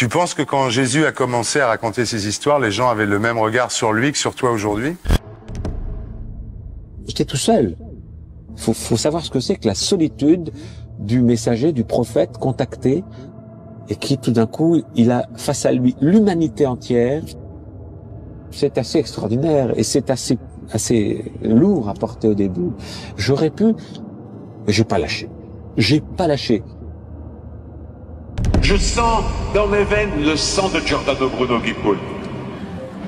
Tu penses que quand Jésus a commencé à raconter ces histoires, les gens avaient le même regard sur lui que sur toi aujourd'hui? J'étais tout seul. Faut savoir ce que c'est que la solitude du messager, du prophète contacté, et qui tout d'un coup, il a face à lui l'humanité entière. C'est assez extraordinaire et c'est assez lourd à porter au début. J'aurais pu, mais j'ai pas lâché. J'ai pas lâché. Je sens dans mes veines le sang de Giordano Bruno qui coule.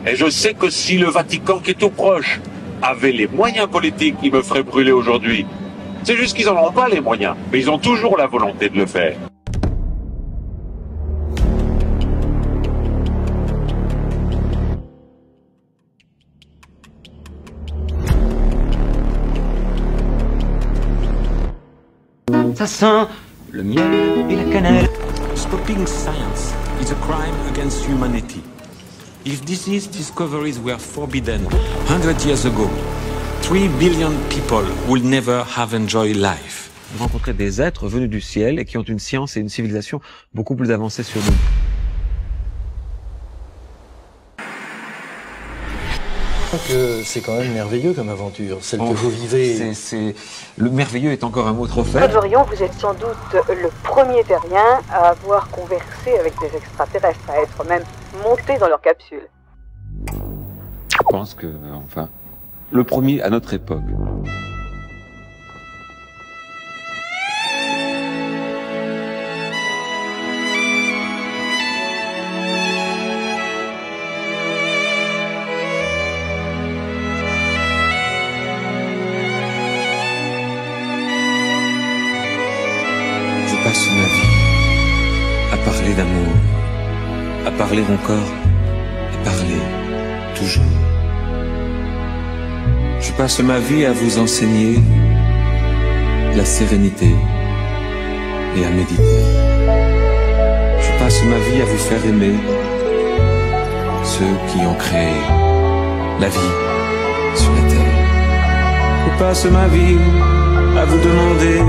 Et je sais que si le Vatican, qui est tout proche, avait les moyens politiques qui me feraient brûler aujourd'hui, c'est juste qu'ils n'en ont pas les moyens, mais ils ont toujours la volonté de le faire. Ça sent le miel et la cannelle. Stopping science is a crime against humanity. If disease discoveries were forbidden 100 years ago, 3 billion people will never have enjoyed life. Rencontrer des êtres venus du ciel et qui ont une science et une civilisation beaucoup plus avancées sur nous. Que c'est quand même merveilleux comme aventure, celle que vous vivez. Le merveilleux est encore un mot trop faible. Claude Jorion, vous êtes sans doute le premier terrien à avoir conversé avec des extraterrestres, à être même monté dans leur capsule. Je pense que, enfin, le premier à notre époque. Je passe ma vie à parler d'amour, à parler encore et parler toujours. Je passe ma vie à vous enseigner la sérénité et à méditer. Je passe ma vie à vous faire aimer ceux qui ont créé la vie sur la terre. Je passe ma vie à vous demander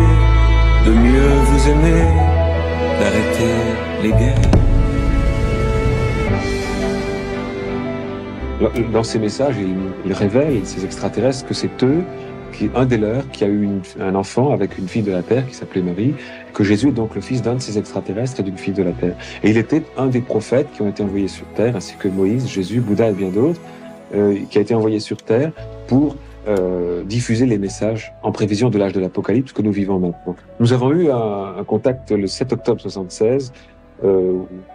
de mieux vous aimer, d'arrêter les guerres. Dans ces messages, il révèle, ces extraterrestres, que c'est eux, un des leurs, qui a eu un enfant avec une fille de la Terre qui s'appelait Marie, que Jésus est donc le fils d'un de ces extraterrestres et d'une fille de la Terre. Et il était un des prophètes qui ont été envoyés sur Terre, ainsi que Moïse, Jésus, Bouddha et bien d'autres, qui a été envoyé sur Terre pour diffuser les messages en prévision de l'âge de l'Apocalypse que nous vivons maintenant. Nous avons eu un contact le 7 octobre 76,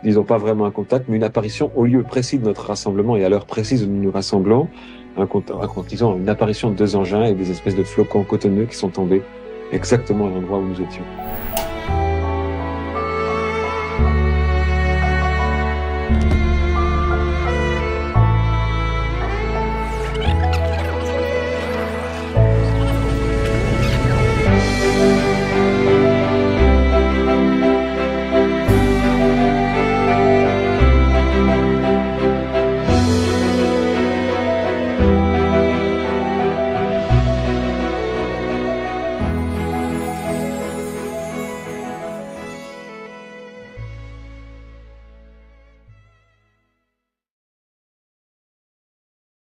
disons pas vraiment un contact, mais une apparition au lieu précis de notre rassemblement et à l'heure précise où nous nous rassemblons, disons une apparition de deux engins et des espèces de flocons cotonneux qui sont tombés exactement à l'endroit où nous étions.